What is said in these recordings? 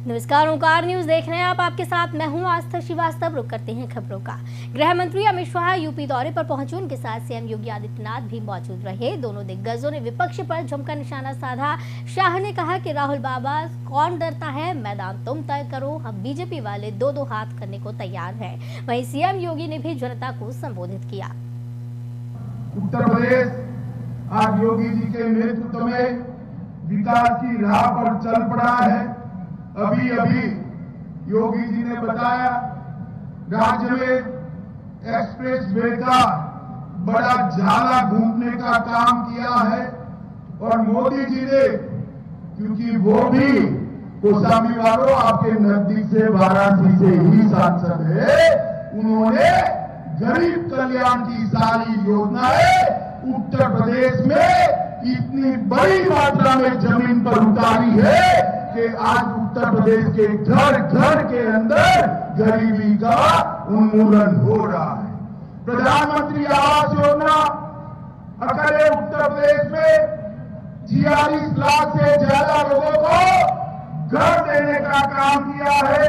नमस्कार, ओंकार न्यूज देख रहे हैं आप। आपके साथ मैं हूं आस्था श्रीवास्तव। रुक करते हैं खबरों का। गृह मंत्री अमित शाह यूपी दौरे पर पहुंचे। उनके साथ सीएम योगी आदित्यनाथ भी मौजूद रहे। दोनों दिग्गजों ने विपक्ष पर जमकर निशाना साधा। शाह ने कहा कि राहुल बाबा कौन डरता है, मैदान तुम तय करो, हम बीजेपी वाले दो दो हाथ करने को तैयार है। वहीं सीएम योगी ने भी जनता को संबोधित किया। उत्तर प्रदेश आज योगी जी के नेतृत्व में विकास की राह पर चल पड़ा है। अभी अभी योगी जी ने बताया राज्य में एक्सप्रेस वे का बड़ा जाला घूमने का काम किया है और मोदी जी ने, क्योंकि वो भी कोसामी वालों आपके नजदीक से वाराणसी से ही सांसद है, उन्होंने गरीब कल्याण की सारी योजनाएं उत्तर प्रदेश में इतनी बड़ी मात्रा में जमीन पर उतारी है कि आज उत्तर प्रदेश के घर घर के अंदर गरीबी का उन्मूलन हो रहा है। प्रधानमंत्री आवास योजना अकेले उत्तर प्रदेश में 46 लाख से ज्यादा लोगों को घर देने का काम किया है।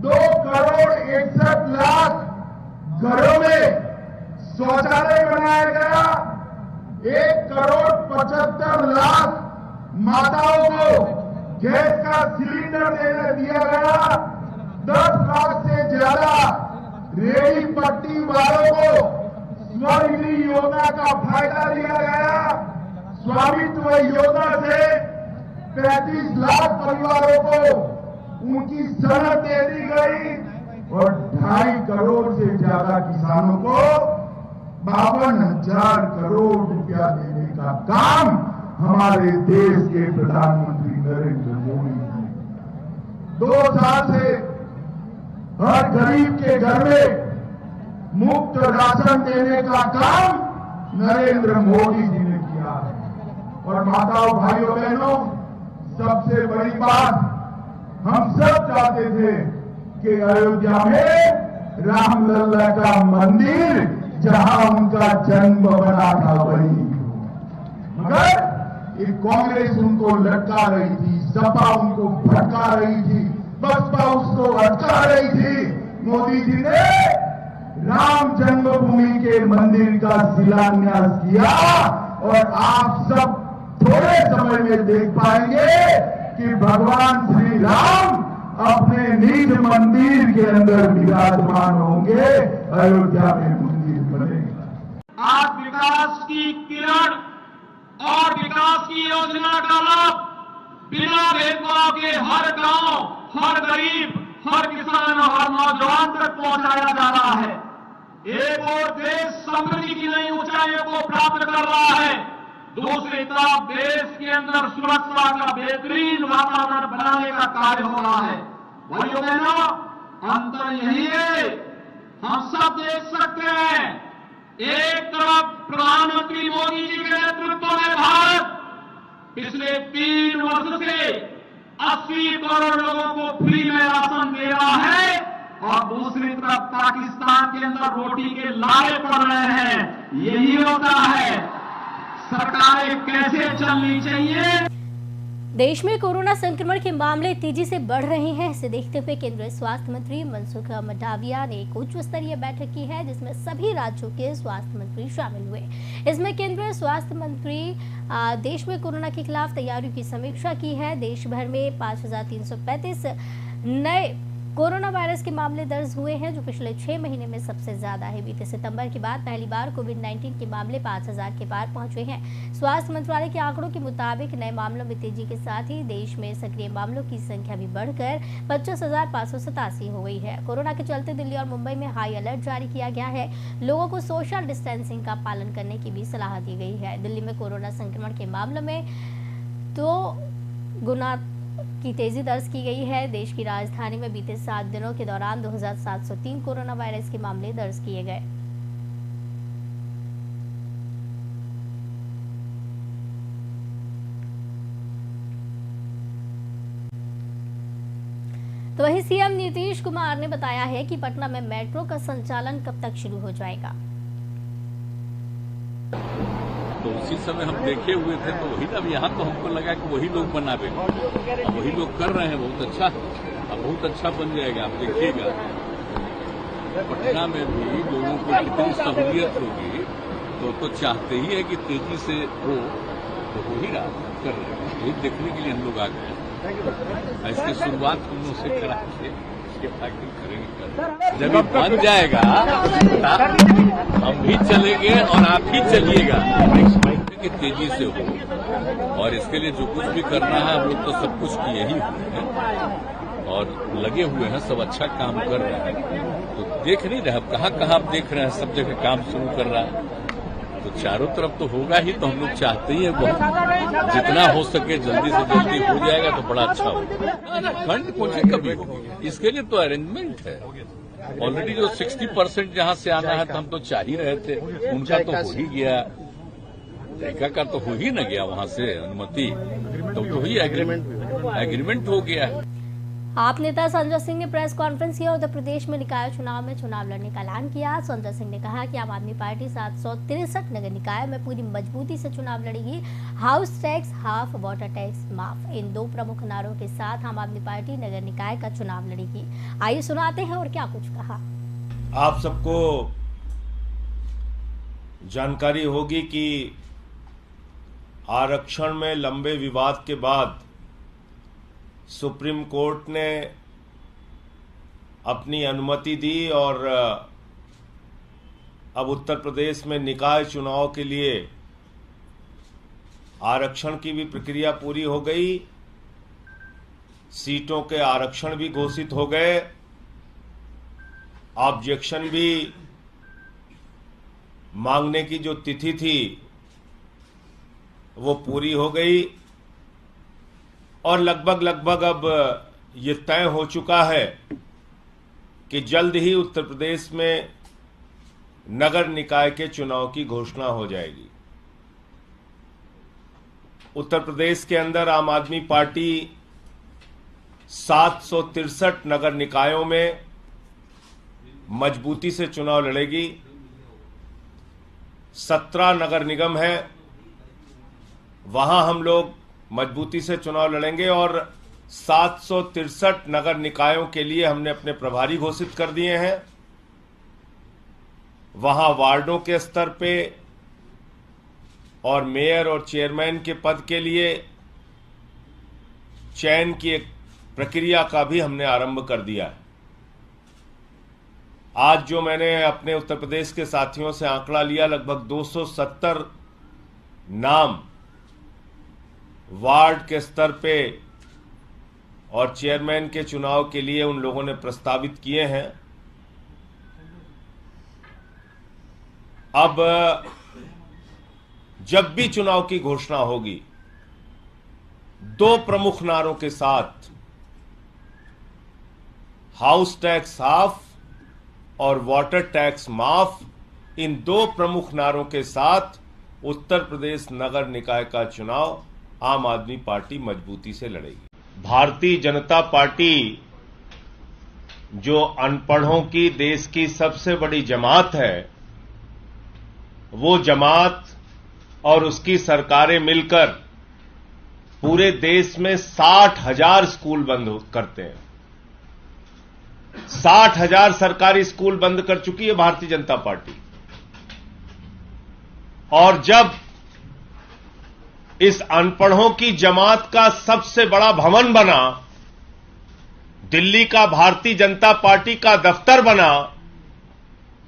2 करोड़ 61 लाख घरों में शौचालय बनाया गया। 1 करोड़ 75 लाख माताओं को गैस का सिलेंडर दिया गया। 10 लाख से ज्यादा रेहड़ी पट्टी वालों को स्वनिधि योजना का फायदा दिया गया। स्वामित्व योजना से 35 लाख परिवारों को उनकी सनद दे दी गई और 2.5 करोड़ से ज्यादा किसानों को 52,000 करोड़ रुपया देने का काम हमारे देश के प्रधानमंत्री नरेंद्र मोदी जी 2 साल से हर गरीब के घर में मुफ्त राशन देने का काम नरेंद्र मोदी जी ने किया है। और माताओं, भाइयों, बहनों, सबसे बड़ी बात हम सब चाहते थे कि अयोध्या में रामलला का मंदिर जहां उनका जन्म बना था वही, मगर कांग्रेस उनको लटका रही थी, सपा उनको भटका रही थी, बसपा उसको अटका रही थी। मोदी जी ने राम जन्मभूमि के मंदिर का शिलान्यास किया और आप सब थोड़े समय में देख पाएंगे कि भगवान श्री राम अपने निज मंदिर के अंदर विराजमान होंगे। अयोध्या में मंदिर बनेगा। आज विकास की किरण और विकास की योजना का लाभ बिना भेदभाव के हर गांव, हर गरीब, हर किसान और नौजवान तक पहुंचाया जा रहा है। एक और देश समृद्धि की नई ऊंचाइयों को प्राप्त कर रहा है, दूसरी तरफ देश के अंदर सुरक्षा का बेहतरीन वातावरण बनाने का कार्य हो रहा है। भाइयों बहनों, अंतर यही है, हम सब देख सकते हैं, एक तरफ प्रधानमंत्री मोदी जी के नेतृत्व में भारत पिछले 3 वर्ष से 80 करोड़ लोगों को फ्री में राशन दे रहा है और दूसरी तरफ पाकिस्तान के अंदर रोटी के लारे पड़ रहे हैं। यही होता है, सरकारें कैसे चलनी चाहिए। देश में कोरोना संक्रमण के मामले तेजी से बढ़ रहे हैं। इसे देखते हुए केंद्रीय स्वास्थ्य मंत्री मनसुख मंडाविया ने एक उच्च स्तरीय बैठक की है, जिसमें सभी राज्यों के स्वास्थ्य मंत्री शामिल हुए। इसमें केंद्रीय स्वास्थ्य मंत्री देश में कोरोना के खिलाफ तैयारियों की समीक्षा की है। देश भर में 5,335 नए कोरोना वायरस के मामले दर्ज हुए हैं, जो पिछले 6 महीने में सबसे ज्यादा है। बीते सितंबर के बाद पहली बार कोविड-19 के मामले 5,000 के पार पहुंचे हैं। स्वास्थ्य मंत्रालय के आंकड़ों के मुताबिक नए मामलों में तेजी के साथ ही देश में सक्रिय मामलों की संख्या भी बढ़कर 25,587 हो गई है। कोरोना के चलते दिल्ली और मुंबई में हाई अलर्ट जारी किया गया है। लोगों को सोशल डिस्टेंसिंग का पालन करने की भी सलाह दी गई है। दिल्ली में कोरोना संक्रमण के मामलों में 2 गुना की तेजी दर्ज की गई है। देश की राजधानी में बीते 7 दिनों के दौरान 2,703 कोरोना वायरस के मामले दर्ज किए गए। तो वहीं सीएम नीतीश कुमार ने बताया है कि पटना में मेट्रो का संचालन कब तक शुरू हो जाएगा। तो उसी समय हम देखे हुए थे, तो वही अब यहाँ तो हमको लगा कि वही लोग बनावे, अब वही लोग कर रहे हैं। बहुत अच्छा, अब बहुत अच्छा बन जाएगा। आप देखिएगा पटना में भी लोगों को कितनी सहूलियत होगी, तो चाहते ही है कि तेजी से हो, तो हो ही रहा, कर रहे हैं। यही देखने के लिए हम लोग आ गए हैं। इसकी शुरुआत हम लोग से करा के करेंगे। जब ये बन जाएगा हम भी चलेंगे और आप ही चलिएगा कि तेजी से हो। और इसके लिए जो कुछ भी करना है हम लोग तो सब कुछ किए ही हुए हैं और लगे हुए हैं, सब अच्छा काम कर रहे हैं। तो देख नहीं रहे, अब कहाँ आप देख रहे हैं, सब जगह काम शुरू कर रहा है, तो चारों तरफ तो होगा ही। तो हम लोग चाहते ही है बहुत, जितना हो सके जल्दी से जल्दी हो जाएगा तो बड़ा अच्छा होगा। फंड पहुंचे कभी होगी, इसके लिए तो अरेंजमेंट है ऑलरेडी। जो 60% जहां से आना है तो हम तो चाह ही रहे थे, उनका तो हो ही गया, तरीका का तो हो ही न गया वहां से अनुमति, तो ही एग्रीमेंट हो गया। आप नेता संजय सिंह ने प्रेस कॉन्फ्रेंस किया। उत्तर प्रदेश में निकाय चुनाव में चुनाव लड़ने का ऐलान किया। संजय सिंह ने कहा कि आम आदमी पार्टी 763 नगर निकाय में पूरी मजबूती से चुनाव लड़ेगी। House tax half, water tax माफ, इन दो प्रमुख नारों के साथ आम आदमी पार्टी नगर निकाय का चुनाव लड़ेगी। आइए सुनाते हैं और क्या कुछ कहा। आप सबको जानकारी होगी कि आरक्षण में लंबे विवाद के बाद सुप्रीम कोर्ट ने अपनी अनुमति दी और अब उत्तर प्रदेश में निकाय चुनाव के लिए आरक्षण की भी प्रक्रिया पूरी हो गई, सीटों के आरक्षण भी घोषित हो गए, ऑब्जेक्शन भी मांगने की जो तिथि थी वो पूरी हो गई और लगभग अब ये तय हो चुका है कि जल्द ही उत्तर प्रदेश में नगर निकाय के चुनाव की घोषणा हो जाएगी। उत्तर प्रदेश के अंदर आम आदमी पार्टी 763 नगर निकायों में मजबूती से चुनाव लड़ेगी। 17 नगर निगम है, वहां हम लोग मजबूती से चुनाव लड़ेंगे और 763 नगर निकायों के लिए हमने अपने प्रभारी घोषित कर दिए हैं। वहां वार्डों के स्तर पे और मेयर और चेयरमैन के पद के लिए चयन की एक प्रक्रिया का भी हमने आरंभ कर दिया है। आज जो मैंने अपने उत्तर प्रदेश के साथियों से आंकड़ा लिया, लगभग 270 नाम वार्ड के स्तर पे और चेयरमैन के चुनाव के लिए उन लोगों ने प्रस्तावित किए हैं। अब जब भी चुनाव की घोषणा होगी, दो प्रमुख नारों के साथ हाउस टैक्स हाफ और वाटर टैक्स माफ, इन दो प्रमुख नारों के साथ उत्तर प्रदेश नगर निकाय का चुनाव आम आदमी पार्टी मजबूती से लड़ेगी। भारतीय जनता पार्टी जो अनपढ़ों की देश की सबसे बड़ी जमात है, वो जमात और उसकी सरकारें मिलकर पूरे देश में 60,000 स्कूल बंद करते हैं। 60,000 सरकारी स्कूल बंद कर चुकी है भारतीय जनता पार्टी। और जब इस अनपढ़ों की जमात का सबसे बड़ा भवन बना, दिल्ली का भारतीय जनता पार्टी का दफ्तर बना,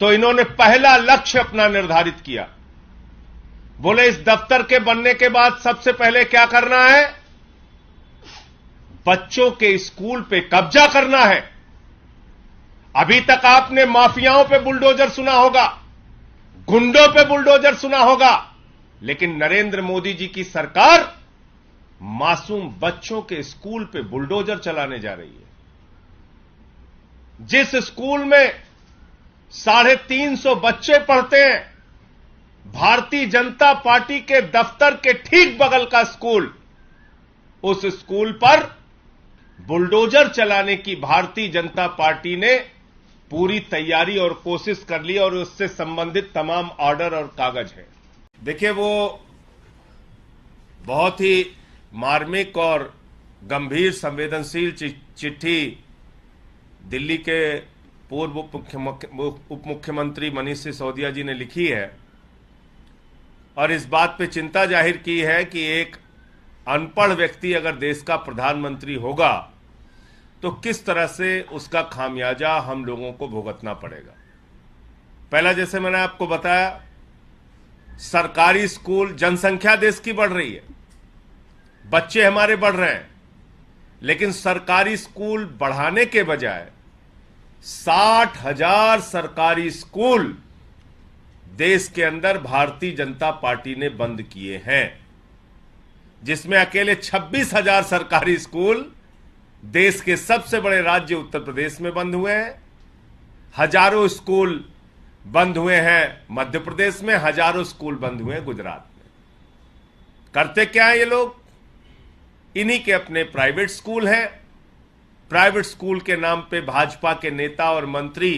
तो इन्होंने पहला लक्ष्य अपना निर्धारित किया। बोले इस दफ्तर के बनने के बाद सबसे पहले क्या करना है? बच्चों के स्कूल पे कब्जा करना है। अभी तक आपने माफियाओं पे बुलडोजर सुना होगा, गुंडों पे बुलडोजर सुना होगा, लेकिन नरेंद्र मोदी जी की सरकार मासूम बच्चों के स्कूल पे बुलडोजर चलाने जा रही है। जिस स्कूल में 350 बच्चे पढ़ते हैं, भारतीय जनता पार्टी के दफ्तर के ठीक बगल का स्कूल, उस स्कूल पर बुलडोजर चलाने की भारतीय जनता पार्टी ने पूरी तैयारी और कोशिश कर ली और उससे संबंधित तमाम ऑर्डर और कागज है। देखिए, वो बहुत ही मार्मिक और गंभीर संवेदनशील चिट्ठी दिल्ली के पूर्व उप मुख्यमंत्री मनीष सिसोदिया जी ने लिखी है और इस बात पे चिंता जाहिर की है कि एक अनपढ़ व्यक्ति अगर देश का प्रधानमंत्री होगा तो किस तरह से उसका खामियाजा हम लोगों को भुगतना पड़ेगा। पहला, जैसे मैंने आपको बताया, सरकारी स्कूल, जनसंख्या देश की बढ़ रही है, बच्चे हमारे बढ़ रहे हैं, लेकिन सरकारी स्कूल बढ़ाने के बजाय 60,000 सरकारी स्कूल देश के अंदर भारतीय जनता पार्टी ने बंद किए हैं, जिसमें अकेले 26,000 सरकारी स्कूल देश के सबसे बड़े राज्य उत्तर प्रदेश में बंद हुए हैं। हजारों स्कूल बंद हुए हैं मध्य प्रदेश में, हजारों स्कूल बंद हुए हैं गुजरात में। करते क्या है ये लोग? इन्हीं के अपने प्राइवेट स्कूल हैं। प्राइवेट स्कूल के नाम पे भाजपा के नेता और मंत्री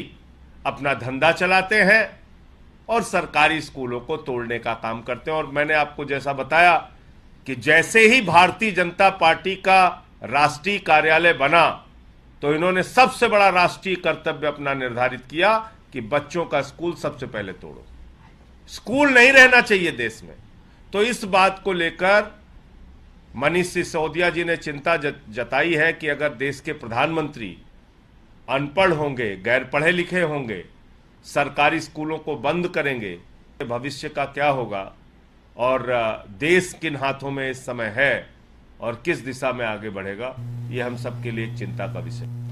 अपना धंधा चलाते हैं और सरकारी स्कूलों को तोड़ने का काम करते हैं। और मैंने आपको जैसा बताया कि जैसे ही भारतीय जनता पार्टी का राष्ट्रीय कार्यालय बना तो इन्होंने सबसे बड़ा राष्ट्रीय कर्तव्य अपना निर्धारित किया कि बच्चों का स्कूल सबसे पहले तोड़ो। स्कूल नहीं रहना चाहिए देश में। तो इस बात को लेकर मनीष सिसोदिया जी ने चिंता जताई है कि अगर देश के प्रधानमंत्री अनपढ़ होंगे, गैर पढ़े लिखे होंगे, सरकारी स्कूलों को बंद करेंगे, भविष्य का क्या होगा और देश किन हाथों में इस समय है और किस दिशा में आगे बढ़ेगा, ये हम सबके लिए एक चिंता का विषय।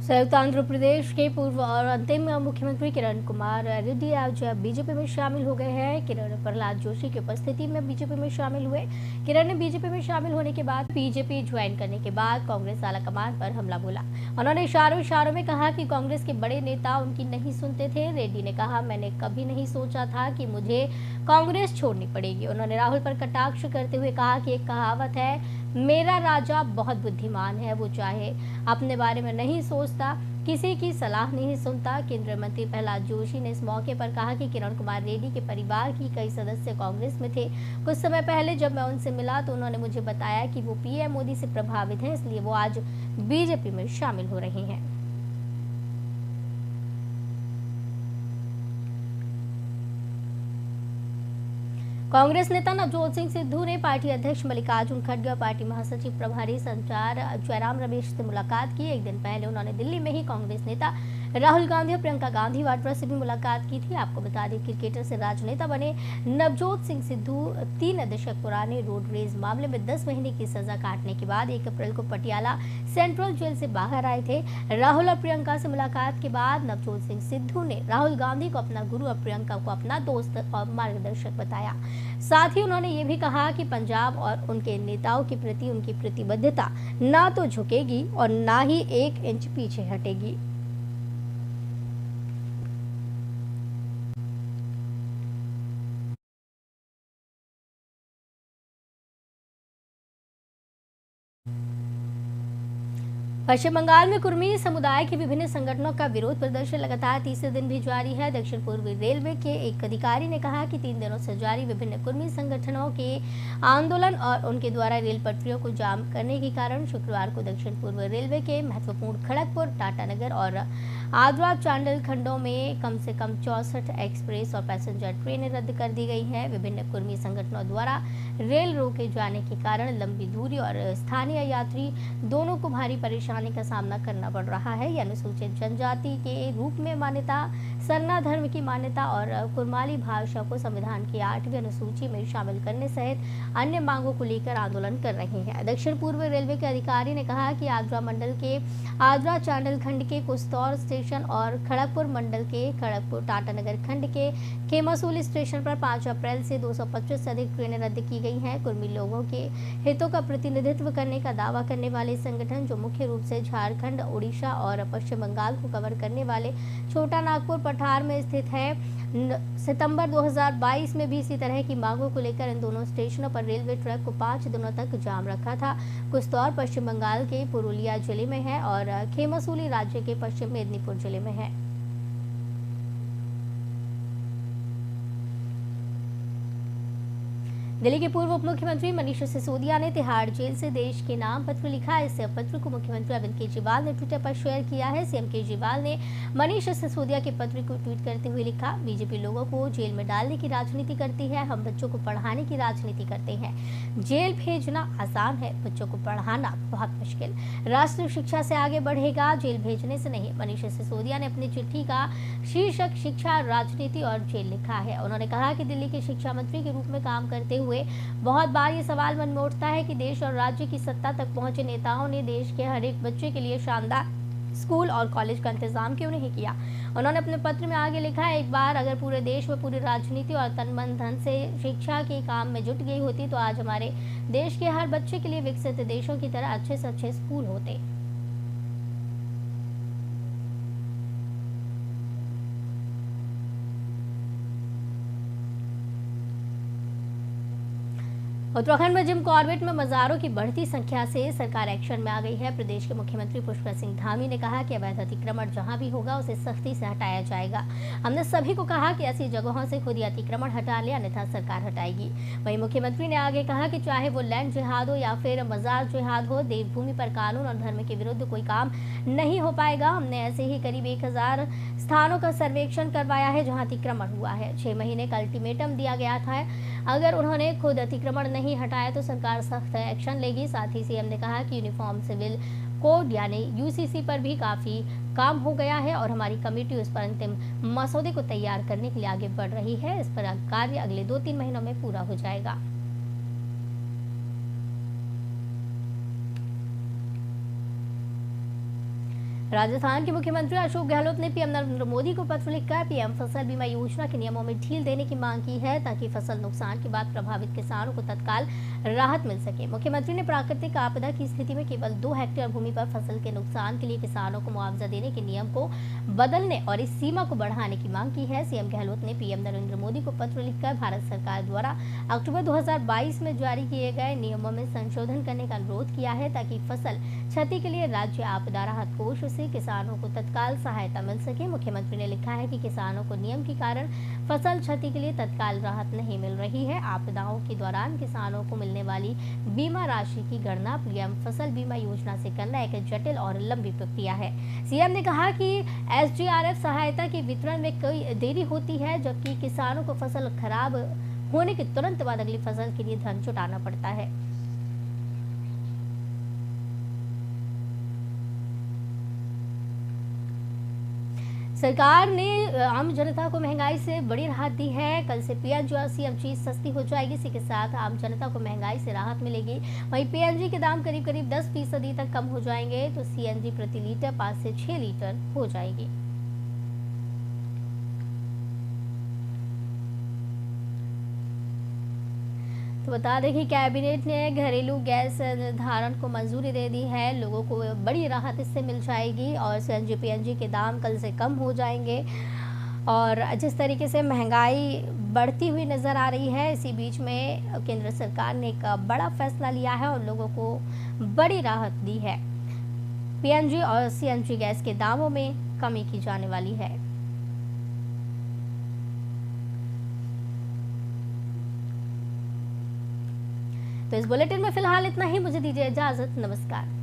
संयुक्त आंध्र प्रदेश के पूर्व और अंतिम मुख्यमंत्री किरण कुमार रेड्डी आज बीजेपी में शामिल हो गए हैं। किरण प्रहलाद जोशी की उपस्थिति में बीजेपी में शामिल हुए। किरण ने बीजेपी में शामिल होने के बाद बीजेपी ज्वाइन करने के बाद कांग्रेस आलाकमान पर हमला बोला। उन्होंने इशारों में कहा कि कांग्रेस के बड़े नेता उनकी नहीं सुनते थे। रेड्डी ने कहा, मैंने कभी नहीं सोचा था कि मुझे कांग्रेस छोड़नी पड़ेगी। उन्होंने राहुल पर कटाक्ष करते हुए कहा कि एक कहावत है, मेरा राजा बहुत बुद्धिमान है, वो चाहे अपने बारे में नहीं सोचता, किसी की सलाह नहीं सुनता। केंद्रीय मंत्री प्रहलाद जोशी ने इस मौके पर कहा कि किरण कुमार रेड्डी के परिवार की कई सदस्य कांग्रेस में थे। कुछ समय पहले जब मैं उनसे मिला तो उन्होंने मुझे बताया कि वो पीएम मोदी से प्रभावित हैं, इसलिए वो आज बीजेपी में शामिल हो रहे हैं। कांग्रेस नेता नवजोत सिंह सिद्धू ने पार्टी अध्यक्ष मल्लिकार्जुन खड़गे और पार्टी महासचिव प्रभारी संचार जयराम रमेश से मुलाकात की। एक दिन पहले उन्होंने दिल्ली में ही कांग्रेस नेता राहुल गांधी और प्रियंका गांधी वाड्रा से भी मुलाकात की थी। आपको बता दें, क्रिकेटर से राजनेता बने नवजोत सिंह सिद्धू 3 दशक पुराने रोड रेज मामले में 10 महीने की सजा काटने के बाद 1 अप्रैल को पटियाला सेंट्रल जेल से बाहर आए थे। राहुल और प्रियंका से मुलाकात के बाद नवजोत सिंह सिद्धू ने राहुल गांधी को अपना गुरु और प्रियंका को अपना दोस्त और मार्गदर्शक बताया। साथ ही उन्होंने ये भी कहा कि पंजाब और उनके नेताओं के प्रति उनकी प्रतिबद्धता ना तो झुकेगी और ना ही 1 इंच पीछे हटेगी। पश्चिम बंगाल में कुर्मी समुदाय के विभिन्न संगठनों का विरोध प्रदर्शन लगातार तीसरे दिन भी जारी है। दक्षिण पूर्वी रेलवे के एक अधिकारी ने कहा कि 3 दिनों से जारी विभिन्न कुर्मी संगठनों के आंदोलन और उनके द्वारा रेल पटरियों को जाम करने के कारण शुक्रवार को दक्षिण पूर्व रेलवे के महत्वपूर्ण खड़गपुर, टाटानगर और आद्रा चांडल खंडों में कम से कम 64 एक्सप्रेस और पैसेंजर ट्रेनें रद्द कर दी गई हैं। विभिन्न कुर्मी संगठनों द्वारा रेल रोके जाने के कारण लंबी दूरी और स्थानीय यात्री दोनों को भारी परेशानी का सामना करना पड़ रहा है। यह अनुसूचित जनजाति के रूप में मान्यता, सरना धर्म की मान्यता और कुरमाली भाषा को संविधान की 8वीं अनुसूची में शामिल करने सहित अन्य मांगों को लेकर आंदोलन कर रहे हैं। दक्षिण पूर्व रेलवे के अधिकारी ने कहा कि आगरा मंडल के आद्रा चांडल खंड के कुस्तौर स्टेशन और खड़गपुर मंडल के खड़गपुर टाटानगर खंड के खेमासूल स्टेशन पर 5 अप्रैल से 225 से अधिक ट्रेनें रद्द की गई हैं। कुर्मी लोगों के हितों का प्रतिनिधित्व करने का दावा करने वाले संगठन, जो मुख्य रूप से झारखंड, ओडिशा और पश्चिम बंगाल को कवर करने वाले छोटा नागपुर पठार में स्थित है, सितंबर 2022 में भी इसी तरह की मांगों को लेकर इन दोनों स्टेशनों पर रेलवे ट्रैक को 5 दिनों तक जाम रखा था। कुस्तौर पश्चिम बंगाल के पुरुलिया जिले में है और खेमासूली राज्य के पश्चिम मेदिनीपुर जिले में है। दिल्ली के पूर्व उप मुख्यमंत्री मनीष सिसोदिया ने तिहाड़ जेल से देश के नाम पत्र लिखा। इस पत्र को मुख्यमंत्री अरविंद केजरीवाल ने ट्विटर पर शेयर किया है। सीएम केजरीवाल ने मनीष सिसोदिया के पत्र को ट्वीट करते हुए लिखा, बीजेपी लोगों को जेल में डालने की राजनीति करती है, हम बच्चों को पढ़ाने की राजनीति करते हैं। जेल भेजना आसान है, बच्चों को पढ़ाना बहुत मुश्किल। राष्ट्र शिक्षा से आगे बढ़ेगा, जेल भेजने से नहीं। मनीष सिसोदिया ने अपनी चिट्ठी का शीर्षक शिक्षा, राजनीति और जेल लिखा है। उन्होंने कहा कि दिल्ली के शिक्षा मंत्री के रूप में काम करते हुए बहुत बार ये सवाल मन में उठता है कि देश और राज्य की सत्ता तक पहुंचे नेताओं ने देश के हर एक बच्चे के लिए शानदार स्कूल और कॉलेज का इंतजाम क्यों नहीं किया। उन्होंने अपने पत्र में आगे लिखा है, एक बार अगर पूरे देश में पूरी राजनीति और तन मन धन से शिक्षा के काम में जुट गई होती तो आज हमारे देश के हर बच्चे के लिए विकसित देशों की तरह अच्छे से अच्छे स्कूल होते। उत्तराखंड में जिम कॉर्बेट में मजारों की बढ़ती संख्या से सरकार एक्शन में आ गई है। प्रदेश के मुख्यमंत्री पुष्कर सिंह धामी ने कहा कि अवैध अतिक्रमण जहां भी होगा उसे सख्ती से हटाया जाएगा। हमने सभी को कहा कि ऐसी जगहों से खुद ही अतिक्रमण हटा ले, अन्यथा सरकार हटाएगी। वहीं मुख्यमंत्री ने आगे कहा कि चाहे वो लैंड जिहाद हो या फिर मजार जिहाद हो, देवभूमि पर कानून और धर्म के विरुद्ध कोई काम नहीं हो पाएगा। हमने ऐसे ही करीब 1000 स्थानों का सर्वेक्षण करवाया है जहाँ अतिक्रमण हुआ है। 6 महीने का अल्टीमेटम दिया गया था, अगर उन्होंने खुद अतिक्रमण नहीं हटाया तो सरकार सख्त एक्शन लेगी। साथ ही सीएम ने कहा कि यूनिफॉर्म सिविल कोड यानी यूसीसी पर भी काफी काम हो गया है और हमारी कमेटी उस पर अंतिम मसौदे को तैयार करने के लिए आगे बढ़ रही है। इस पर कार्य अगले 2-3 महीनों में पूरा हो जाएगा। राजस्थान के मुख्यमंत्री अशोक गहलोत ने पीएम नरेंद्र मोदी को पत्र लिखकर पीएम फसल बीमा योजना के नियमों में ढील देने की मांग की है ताकि फसल नुकसान के बाद प्रभावित किसानों को तत्काल राहत मिल सके। मुख्यमंत्री ने प्राकृतिक आपदा की स्थिति में केवल 2 हेक्टेयर भूमि पर फसल के नुकसान के लिए किसानों को मुआवजा देने के नियम को बदलने और इस सीमा को बढ़ाने की मांग की है। सीएम गहलोत ने पीएम नरेंद्र मोदी को पत्र लिखकर भारत सरकार द्वारा अक्टूबर 2022 में जारी किए गए नियमों में संशोधन करने का अनुरोध किया है ताकि फसल क्षति के लिए राज्य आपदा राहत कोष से किसानों को तत्काल सहायता मिल सके। मुख्यमंत्री ने लिखा है कि किसानों को नियम के कारण फसल क्षति के लिए तत्काल राहत नहीं मिल रही है। आपदाओं के दौरान किसानों को मिलने वाली बीमा राशि की गणना पीएम फसल बीमा योजना से करना एक जटिल और लंबी प्रक्रिया है। सीएम ने कहा कि एसडीआरएफ सहायता के वितरण में कई देरी होती है, जबकि किसानों को फसल खराब होने के तुरंत बाद अगली फसल के लिए धन जुटाना पड़ता है। सरकार ने आम जनता को महंगाई से बड़ी राहत दी है। कल से पीएनजी और सीएनजी सस्ती हो जाएगी। इसी के साथ आम जनता को महंगाई से राहत मिलेगी। वहीं पीएनजी के दाम करीब 10% तक कम हो जाएंगे तो सीएनजी प्रति लीटर 5 से 6 लीटर हो जाएगी। तो बता दें कि कैबिनेट ने घरेलू गैस निर्धारण को मंजूरी दे दी है। लोगों को बड़ी राहत इससे मिल जाएगी और सीएनजी पीएनजी के दाम कल से कम हो जाएंगे। और जिस तरीके से महंगाई बढ़ती हुई नज़र आ रही है, इसी बीच में केंद्र सरकार ने एक बड़ा फैसला लिया है और लोगों को बड़ी राहत दी है। पीएनजी और सीएनजी गैस के दामों में कमी की जाने वाली है। तो इस बुलेटिन में फिलहाल इतना ही। मुझे दीजिए इजाजत। नमस्कार।